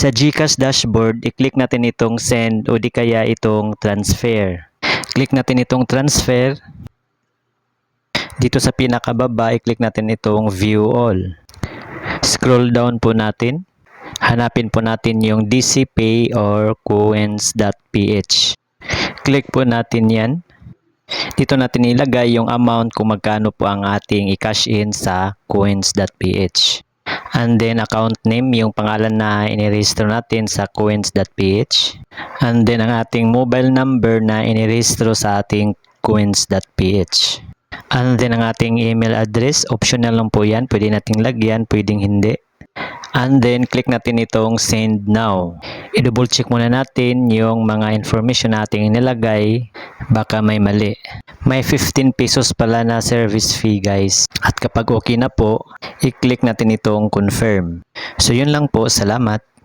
Sa GCash dashboard, i-click natin itong send o di kaya itong transfer. Click natin itong transfer. Dito sa pinakababa, i-click natin itong view all. Scroll down po natin. Hanapin po natin yung DCPay or coins.ph. Click po natin yan. Dito natin ilagay yung amount kung magkano po ang ating i-cash in sa coins.ph. And then account name, yung pangalan na inirehistro natin sa coins.ph. And then ang ating mobile number na inirehistro sa ating coins.ph. And then ang ating email address, optional lang po yan. Pwede nating lagyan, pwedeng hindi. And then, click natin itong send now. I-double check muna natin yung mga information nating inilagay. Baka may mali. May 15 pesos pala na service fee guys. At kapag okay na po, i-click natin itong confirm. So yun lang po. Salamat.